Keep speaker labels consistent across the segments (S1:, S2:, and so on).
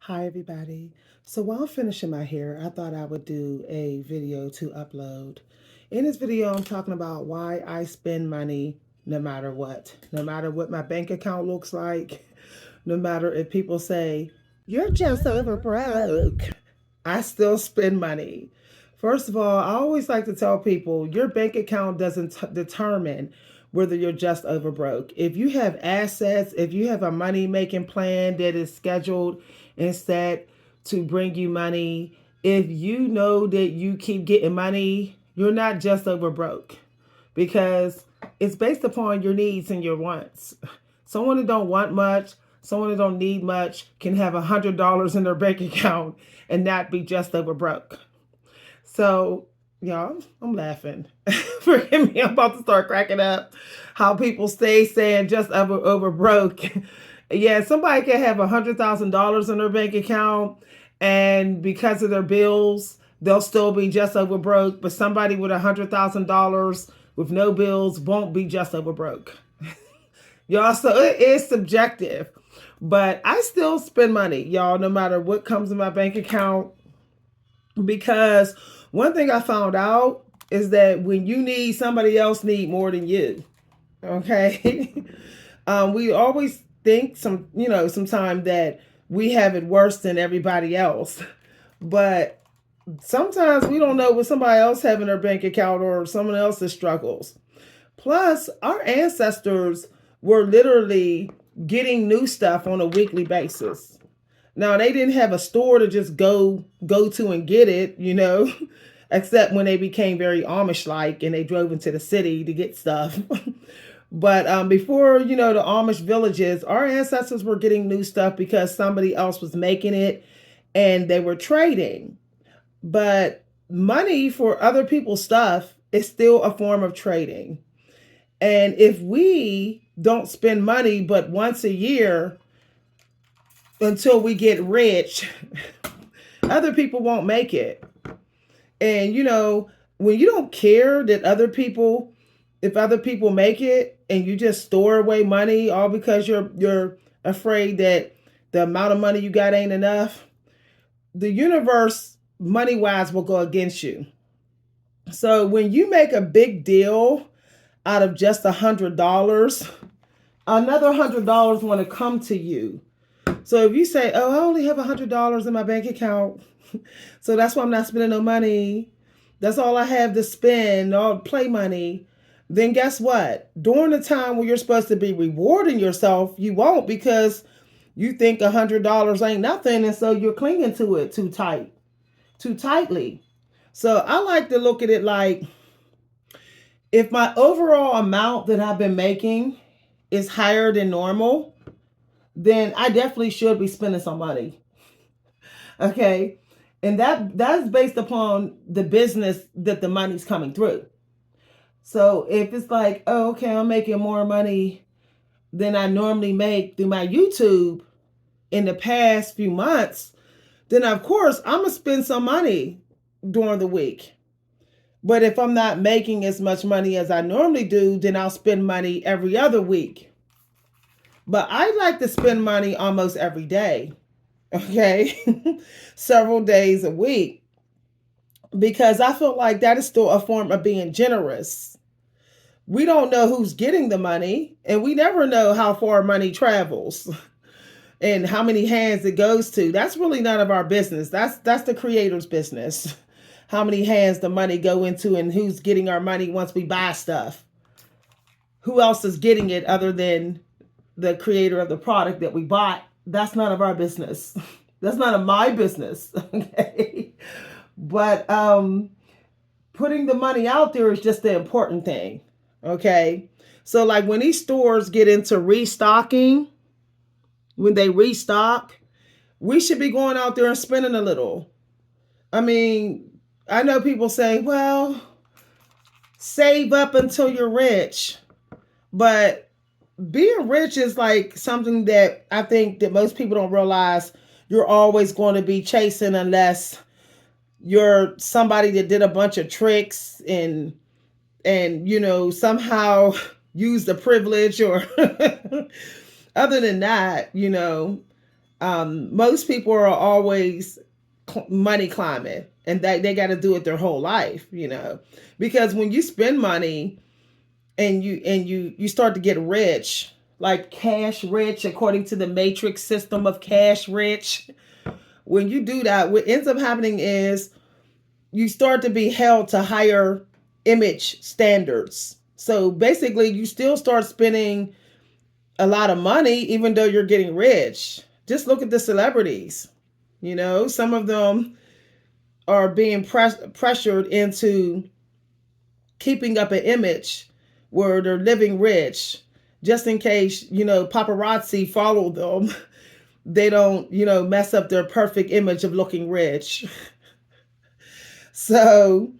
S1: Hi, everybody. So while finishing my hair, I thought I would do a video to upload. In this video, I'm talking about why I spend money no matter what. No matter what my bank account looks like, no matter if people say, you're just over broke, I still spend money. First of all, I always like to tell people your bank account doesn't determine whether you're just over broke. If you have assets, if you have a money making plan that is scheduled and set to bring you money, if you know that you keep getting money, you're not just over broke because it's based upon your needs and your wants. Someone who don't want much, someone who don't need much can have $100 in their bank account and not be just over broke. So, y'all, I'm laughing. Forgive me, I'm about to start cracking up. How people stay saying just over broke. Yeah, somebody can have $100,000 in their bank account, and because of their bills, they'll still be just over broke. But somebody with $100,000 with no bills won't be just over broke. Y'all, so it is subjective. But I still spend money, y'all, no matter what comes in my bank account. Because one thing I found out is that when you need, somebody else need more than you. Okay. We always think sometimes that we have it worse than everybody else. But sometimes we don't know what somebody else have in their bank account or someone else's struggles. Plus, our ancestors were literally getting new stuff on a weekly basis. Now, they didn't have a store to just go to and get it, except when they became very Amish like and they drove into the city to get stuff. But before, the Amish villages, our ancestors were getting new stuff because somebody else was making it and they were trading. But money for other people's stuff is still a form of trading. And if we don't spend money but once a year until we get rich, other people won't make it. And when you don't care that if other people make it and you just store away money all because you're afraid that the amount of money you got ain't enough, the universe money wise will go against you. So when you make a big deal out of just $100, another $100 want to come to you. So if you say, oh, I only have $100 in my bank account, so that's why I'm not spending no money, that's all I have to spend, all play money, then guess what? During the time when you're supposed to be rewarding yourself, you won't, because you think $100 ain't nothing, and so you're clinging to it too tightly. So I like to look at it like, if my overall amount that I've been making is higher than normal, then I definitely should be spending some money. Okay. And that's based upon the business that the money's coming through. So if it's like, oh, okay, I'm making more money than I normally make through my YouTube in the past few months, then of course I'm gonna spend some money during the week. But if I'm not making as much money as I normally do, then I'll spend money every other week. But I like to spend money almost every day. Okay. Several days a week, because I feel like that is still a form of being generous. We don't know who's getting the money, and we never know how far money travels and how many hands it goes to. That's really none of our business. That's the creator's business. How many hands the money go into and who's getting our money once we buy stuff. Who else is getting it other than the creator of the product that we bought? That's none of our business. That's none of my business. Okay. But putting the money out there is just the important thing. Okay. So like when these stores get into restocking, when they restock, we should be going out there and spending a little. I mean, I know people say, well, save up until you're rich. But being rich is like something that I think that most people don't realize you're always going to be chasing, unless you're somebody that did a bunch of tricks and somehow use the privilege, or other than that, Most people are always money climbing, and they got to do it their whole life, because when you spend money and you start to get rich, like cash rich, according to the matrix system of cash rich. When you do that, what ends up happening is you start to be held to higher image standards. So basically, you still start spending a lot of money, even though you're getting rich. Just look at the celebrities. Some of them are being pressured into keeping up an image where they're living rich, just in case, paparazzi follow them. They don't, mess up their perfect image of looking rich. So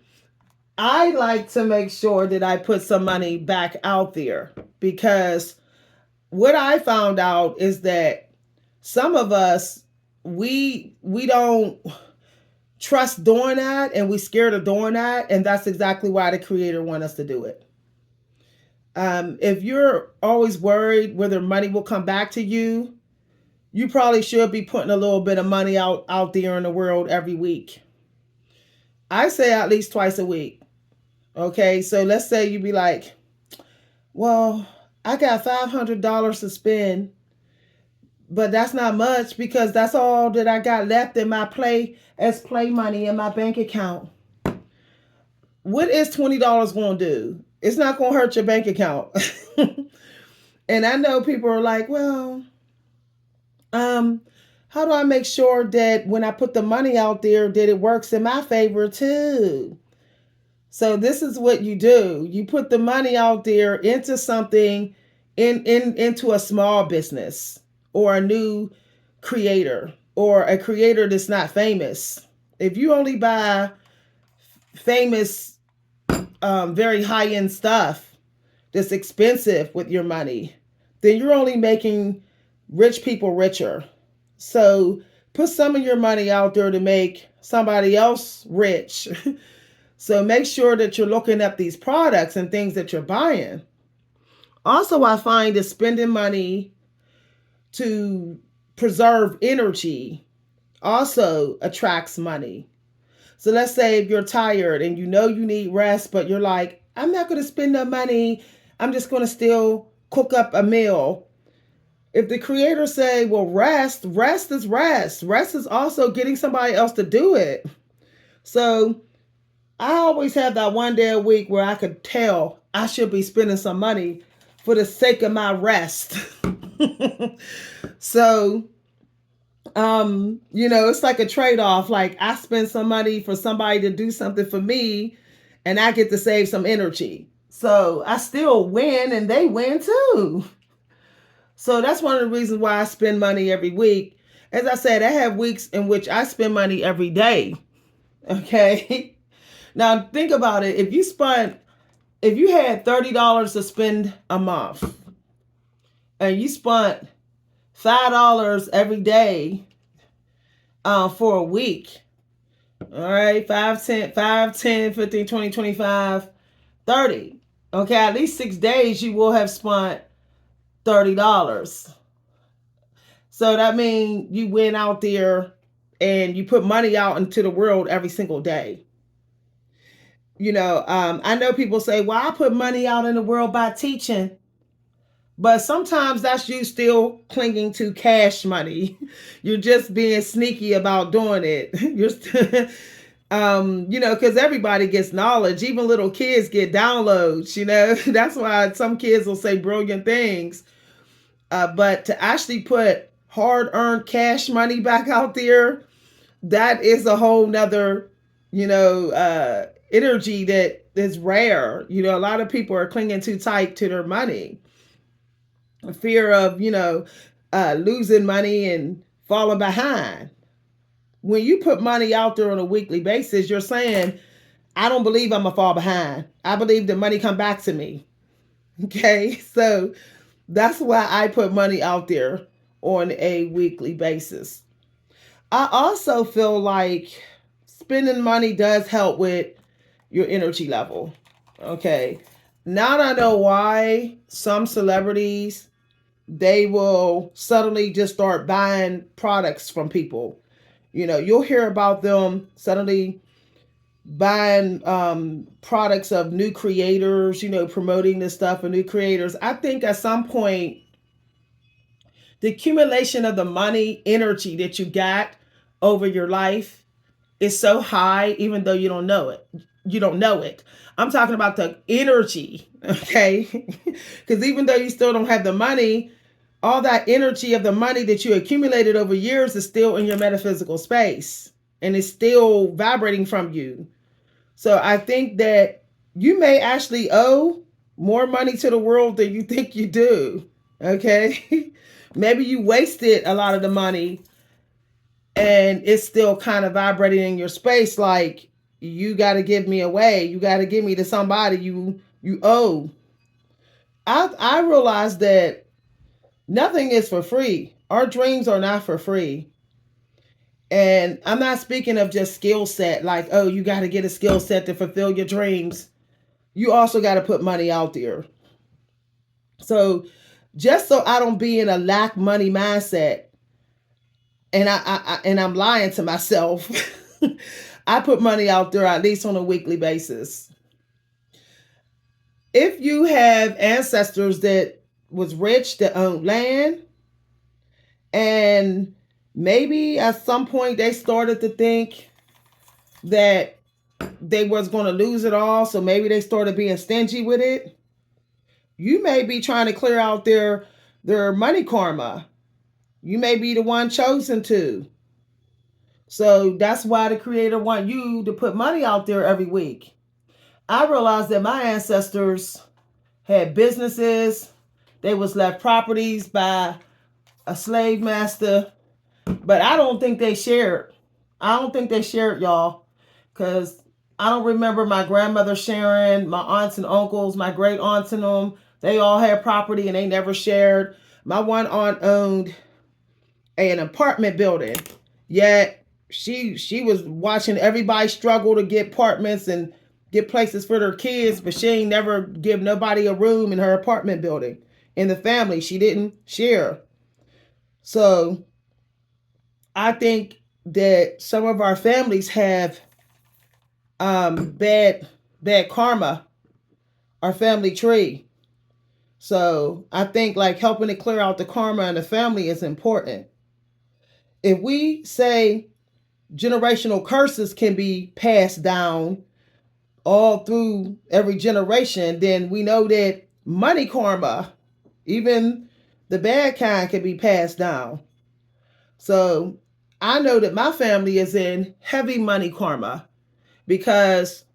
S1: I like to make sure that I put some money back out there, because what I found out is that some of us, we don't trust doing that, and we scared of doing that, and that's exactly why the Creator wants us to do it. If you're always worried whether money will come back to you, you probably should be putting a little bit of money out there in the world every week. I say at least twice a week. Okay, so let's say you be like, well, I got $500 to spend, but that's not much because that's all that I got left in my play money in my bank account. What is $20 going to do? It's not going to hurt your bank account. And I know people are like, well, how do I make sure that when I put the money out there that it works in my favor too? So this is what you do. You put the money out there into something, into a small business or a new creator or a creator that's not famous. If you only buy famous, very high-end stuff that's expensive with your money, then you're only making rich people richer. So put some of your money out there to make somebody else rich. So make sure that you're looking up these products and things that you're buying. Also, I find that spending money to preserve energy also attracts money. So let's say if you're tired and you need rest, but you're like, I'm not going to spend no money. I'm just going to still cook up a meal. If the Creator say, well, rest is rest. Rest is also getting somebody else to do it. So I always have that one day a week where I could tell I should be spending some money for the sake of my rest. So, it's like a trade-off. Like I spend some money for somebody to do something for me and I get to save some energy. So I still win and they win too. So that's one of the reasons why I spend money every week. As I said, I have weeks in which I spend money every day. Okay. Now think about it. If you had $30 to spend a month and you spent $5 every day for a week, all right, 5, 10, 15, 20, 25, 30. Okay, at least 6 days you will have spent $30. So that means you went out there and you put money out into the world every single day. I know people say, well, I put money out in the world by teaching. But sometimes that's you still clinging to cash money. You're just being sneaky about doing it. You're because everybody gets knowledge. Even little kids get downloads, That's why some kids will say brilliant things. But to actually put hard-earned cash money back out there, that is a whole nother, energy that is rare. A lot of people are clinging too tight to their money. Fear of, losing money and falling behind. When you put money out there on a weekly basis, you're saying, I don't believe I'm going to fall behind. I believe the money come back to me. Okay. So that's why I put money out there on a weekly basis. I also feel like spending money does help with your energy level. Okay. Now that I know why some celebrities they will suddenly just start buying products from people. You'll hear about them suddenly buying products of new creators, promoting this stuff of new creators. I think at some point, the accumulation of the money, energy that you got over your life is so high, even though you don't know it. You don't know it. I'm talking about the energy, okay? Because even though you still don't have the money, all that energy of the money that you accumulated over years is still in your metaphysical space and it's still vibrating from you. So I think that you may actually owe more money to the world than you think you do. Okay? Maybe you wasted a lot of the money and it's still kind of vibrating in your space like you got to give me away. You got to give me to somebody you owe. I realized that nothing is for free. Our dreams are not for free. And I'm not speaking of just skill set, like, oh, you got to get a skill set to fulfill your dreams. You also got to put money out there. So just so I don't be in a lack money mindset, and I'm lying to myself, I put money out there at least on a weekly basis. If you have ancestors that was rich, that owned land, and maybe at some point they started to think that they was going to lose it all, so maybe they started being stingy with it. You may be trying to clear out their money karma. You may be the one chosen to. So that's why the creator want you to put money out there every week. I realized that my ancestors had businesses. They was left properties by a slave master. But I don't think they shared. I don't think they shared, y'all. Because I don't remember my grandmother sharing, my aunts and uncles, my great aunts and them. They all had property and they never shared. My one aunt owned an apartment building. Yet she was watching everybody struggle to get apartments and get places for their kids, but she ain't never give nobody a room in her apartment building. In the family, she didn't share. So I think that some of our families have bad karma, our family tree. So I think like helping to clear out the karma in the family is important. If we say generational curses can be passed down all through every generation, then we know that money karma, even the bad kind, can be passed down. So I know that my family is in heavy money karma because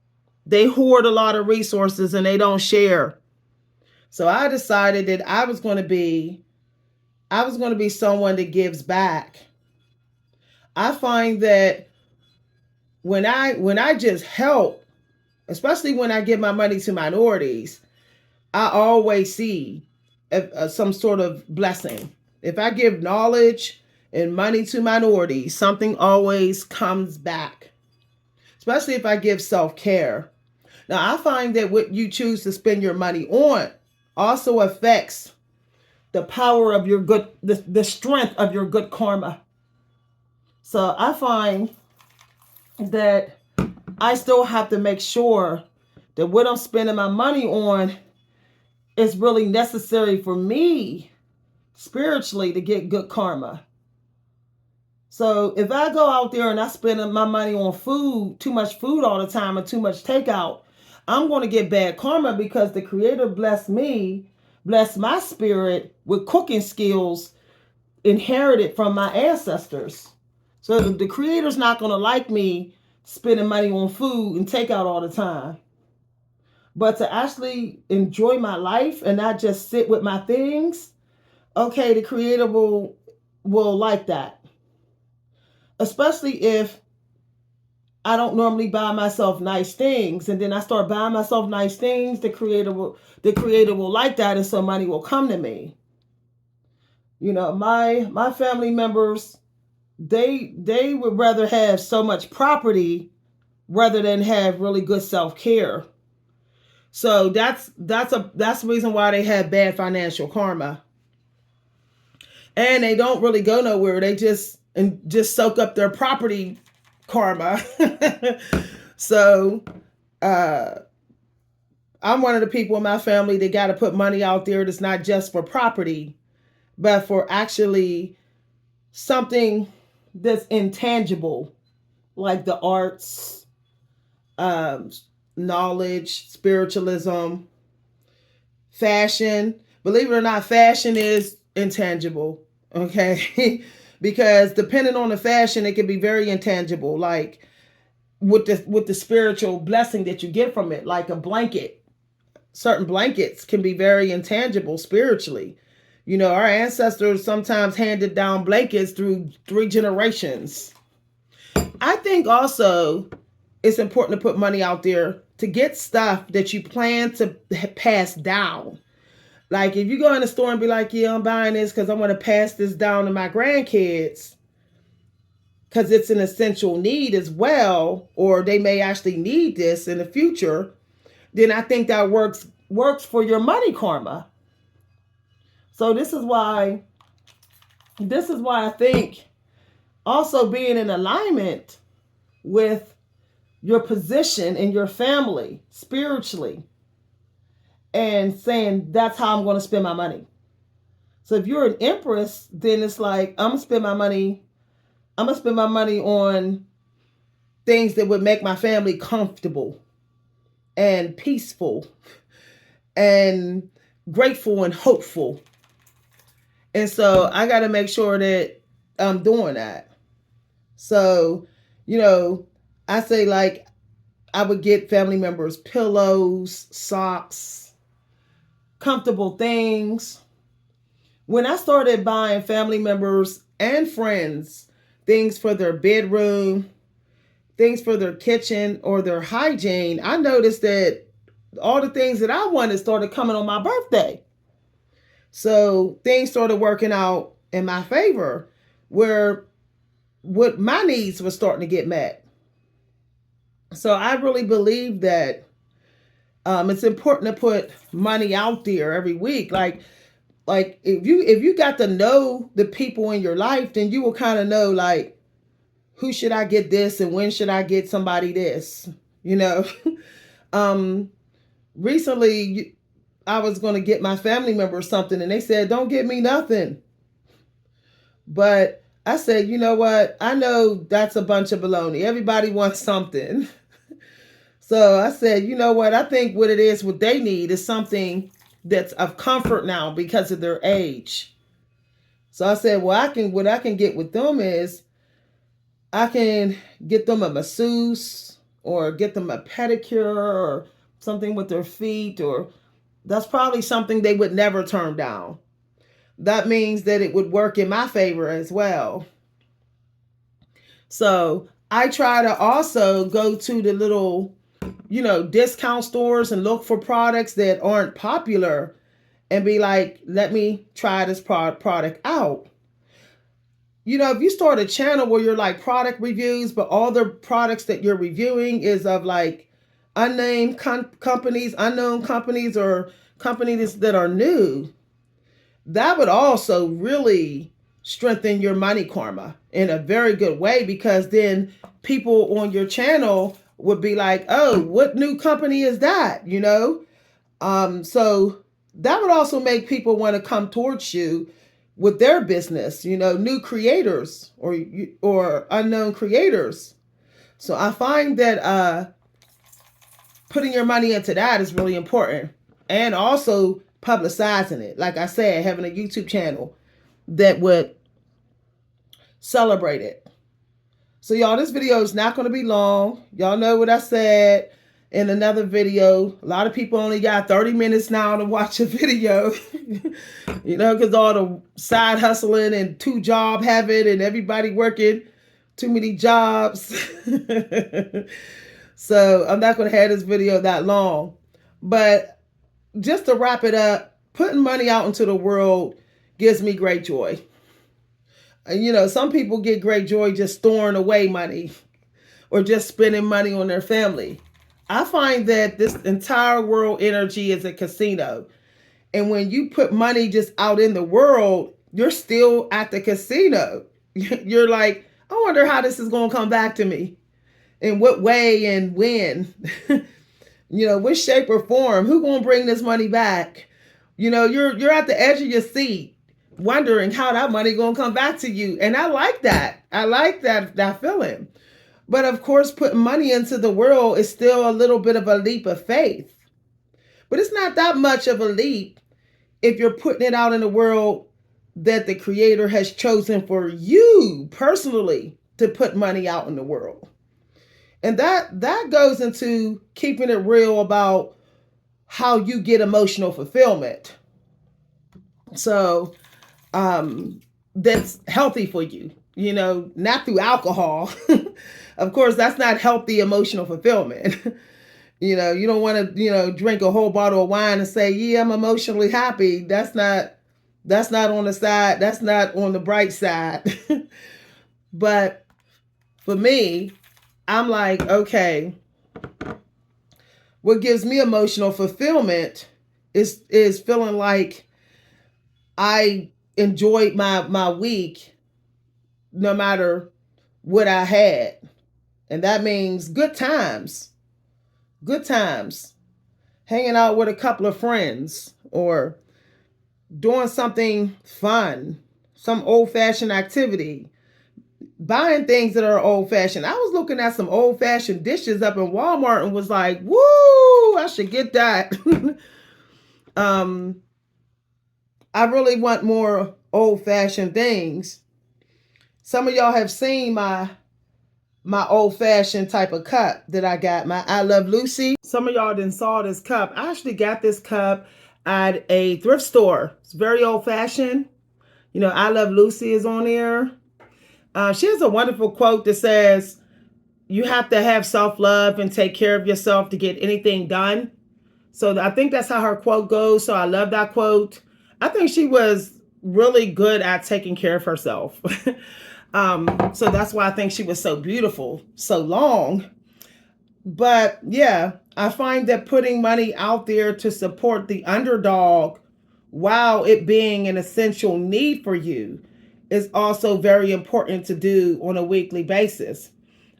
S1: they hoard a lot of resources and they don't share. So I decided that I was going to be someone that gives back. I find that when I just help, especially when I give my money to minorities, I always see some sort of blessing. If I give knowledge and money to minorities, something always comes back. Especially if I give self-care. Now, I find that what you choose to spend your money on also affects the power of your good, the strength of your good karma. So I find that I still have to make sure that what I'm spending my money on is really necessary for me spiritually to get good karma. So if I go out there and I spend my money on food, too much food all the time and too much takeout, I'm going to get bad karma because the creator blessed my spirit with cooking skills inherited from my ancestors. So the creator's not going to like me spending money on food and takeout all the time. But to actually enjoy my life and not just sit with my things, okay, the creator will like that. Especially if I don't normally buy myself nice things, and then I start buying myself nice things, the creator will like that, and so money will come to me. My family members, they would rather have so much property rather than have really good self-care. So that's the reason why they have bad financial karma. And they don't really go nowhere. They just soak up their property karma. So I'm one of the people in my family that got to put money out there that's not just for property, but for actually something that's intangible, like the arts, knowledge, spiritualism, fashion. Believe it or not, fashion is intangible, okay? Because depending on the fashion, it can be very intangible, like with the spiritual blessing that you get from it, like a blanket. Certain blankets can be very intangible spiritually. You know, our ancestors sometimes handed down blankets through 3 generations. I think also it's important to put money out there to get stuff that you plan to pass down. Like if you go in the store and be like, yeah, I'm buying this because I want to pass this down to my grandkids because it's an essential need as well, or they may actually need this in the future, then I think that works for your money karma. So this is why I think also being in alignment with your position in your family spiritually and saying that's how I'm going to spend my money. So if you're an empress, then it's like I'm going to spend my money on things that would make my family comfortable and peaceful and grateful and hopeful. And so I got to make sure that I'm doing that. So, you know, I say like I would get family members pillows, socks, comfortable things. When I started buying family members and friends things for their bedroom, things for their kitchen or their hygiene, I noticed that all the things that I wanted started coming on my birthday. So things started working out in my favor where what my needs were starting to get met. So I really believe that it's important to put money out there every week. Like if you got to know the people in your life, then you will kind of know like who should I get this and when should I get somebody this, you know. Recently I was going to get my family member something and they said, don't get me nothing. But I said, you know what? I know that's a bunch of baloney. Everybody wants something. So I said, you know what? I think what it is, what they need is something that's of comfort now because of their age. So I said, well, what I can get with them is I can get them a masseuse or get them a pedicure or something with their feet, or that's probably something they would never turn down. That means that it would work in my favor as well. So I try to also go to the little, discount stores and look for products that aren't popular and be like, let me try this product out. If you start a channel where you're like product reviews, but all the products that you're reviewing is of like unnamed companies, unknown companies, or companies that are new, that would also really strengthen your money karma in a very good way, because then people on your channel would be like, oh, what new company is that? So that would also make people want to come towards you with their business, new creators or unknown creators. So I find that putting your money into that is really important, and also publicizing it. Like I said, having a YouTube channel that would celebrate it. So y'all, this video is not going to be long. Y'all know what I said in another video. A lot of people only got 30 minutes now to watch a video, because all the side hustling and 2-job habit and everybody working too many jobs. So I'm not going to have this video that long. But just to wrap it up, putting money out into the world gives me great joy. And some people get great joy just storing away money or just spending money on their family. I find that this entire world energy is a casino. And when you put money just out in the world, you're still at the casino. You're like, I wonder how this is going to come back to me. In what way and when? Which shape or form? Who going to bring this money back? You're at the edge of your seat wondering how that money going to come back to you. And I like that. I like that feeling. But of course, putting money into the world is still a little bit of a leap of faith. But it's not that much of a leap if you're putting it out in the world that the Creator has chosen for you personally to put money out in the world. And that goes into keeping it real about how you get emotional fulfillment. So that's healthy for you, not through alcohol. Of course, that's not healthy emotional fulfillment. You don't want to, drink a whole bottle of wine and say, yeah, I'm emotionally happy. That's not on the side. That's not on the bright side. But for me, I'm like, okay, what gives me emotional fulfillment is feeling like I enjoyed my week no matter what I had. And that means good times, hanging out with a couple of friends or doing something fun, some old-fashioned activity, buying things that are old-fashioned. I was looking at some old-fashioned dishes up in Walmart and was like, woo, I should get that. I really want more old-fashioned things. Some of y'all have seen my old-fashioned type of cup that I got, my I Love Lucy. Some of y'all didn't saw this cup. I actually got this cup at a thrift store. It's very old-fashioned. I Love Lucy is on there. She has a wonderful quote that says, you have to have self-love and take care of yourself to get anything done. So I think that's how her quote goes. So I love that quote. I think she was really good at taking care of herself. So that's why I think she was so beautiful, so long. But yeah, I find that putting money out there to support the underdog while it being an essential need for you is also very important to do on a weekly basis.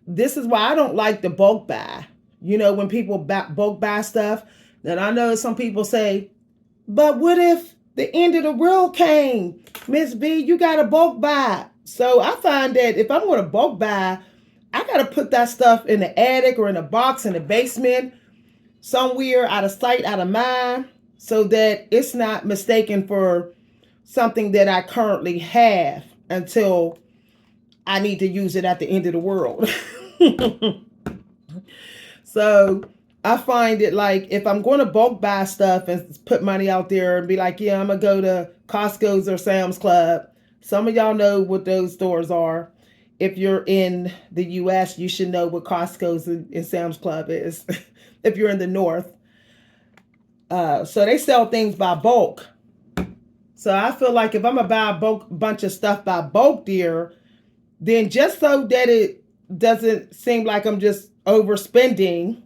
S1: This is why I don't like the bulk buy. When people bulk buy stuff, then I know some people say, but what if the end of the world came? Miss B, you got to bulk buy. So I find that if I'm going to bulk buy, I got to put that stuff in the attic or in a box in the basement, somewhere out of sight, out of mind, so that it's not mistaken for something that I currently have until I need to use it at the end of the world. So I find it like if I'm going to bulk buy stuff and put money out there and be like, yeah, I'm going to go to Costco's or Sam's Club. Some of y'all know what those stores are. If you're in the U.S., you should know what Costco's and Sam's Club is. If you're in the North. So they sell things by bulk. So I feel like if I'm going to buy a bunch of stuff by bulk there, then just so that it doesn't seem like I'm just overspending,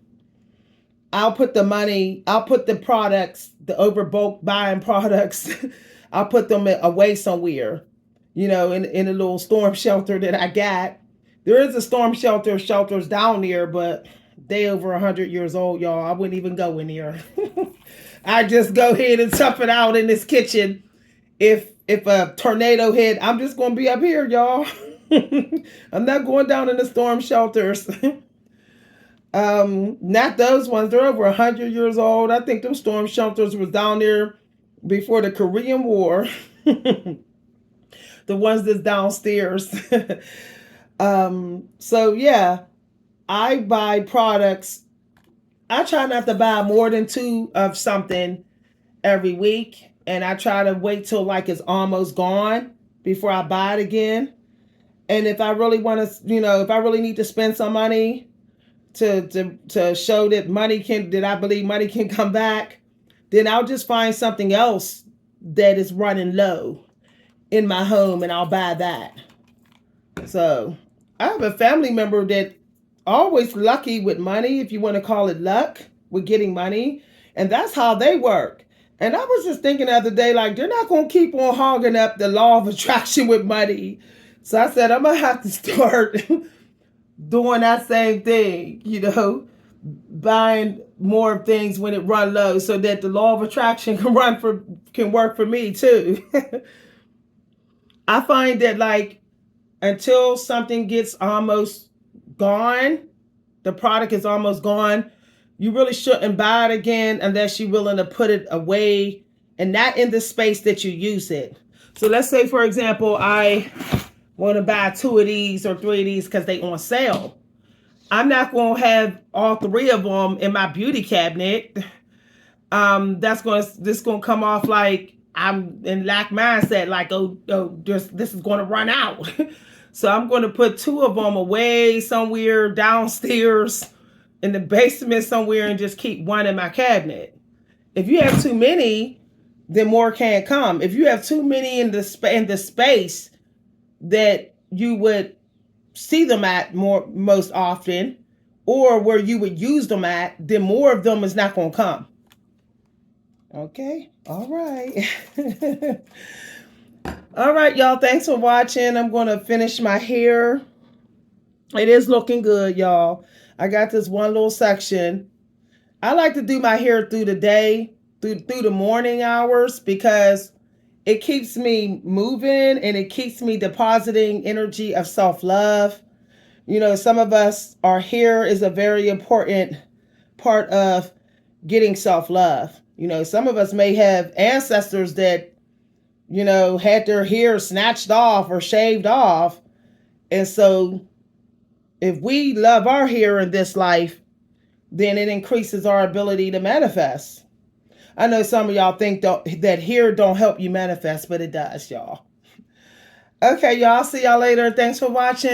S1: I'll put the products, the over bulk buying products, I'll put them away somewhere, in a little storm shelter that I got. There is a storm shelters down there, but they over 100 years old, y'all. I wouldn't even go in there. I just go ahead and tough it out in this kitchen. If a tornado hit, I'm just going to be up here, y'all. I'm not going down in the storm shelters. Not those ones. They're over 100 years old. I think them storm shelters was down there before the Korean War. The ones that's downstairs. So yeah, I buy products. I try not to buy more than 2 of something every week. And I try to wait till like it's almost gone before I buy it again. And if I really want to, if I really need to spend some money to show that I believe money can come back, then I'll just find something else that is running low in my home and I'll buy that. So I have a family member that always lucky with money, if you want to call it luck, with getting money. And that's how they work. And I was just thinking the other day, like, they're not going to keep on hogging up the law of attraction with money. So I said, I'm going to have to start doing that same thing, buying more things when it run low so that the law of attraction can work for me too. I find that, like, until something gets almost gone, the product is almost gone, you really shouldn't buy it again unless you're willing to put it away and not in the space that you use it. So let's say, for example, I want to buy 2 of these or 3 of these because they on sale. I'm not going to have all 3 of them in my beauty cabinet. This going to come off like I'm in lack mindset, like, this is going to run out. So I'm going to put 2 of them away somewhere downstairs in the basement somewhere and just keep one in my cabinet. If you have too many, then more can't come. If you have too many in the space that you would see them at most often, or where you would use them at, then more of them is not going to come. Okay. All right. All right, y'all. Thanks for watching. I'm going to finish my hair. It is looking good, y'all. I got this one little section. I like to do my hair through the day, through the morning hours, because it keeps me moving and it keeps me depositing energy of self-love. Some of us, our hair is a very important part of getting self-love. Some of us may have ancestors that, had their hair snatched off or shaved off. And so if we love our hair in this life, then it increases our ability to manifest. I know some of y'all think that hair don't help you manifest, but it does, y'all. Okay, y'all. See y'all later. Thanks for watching.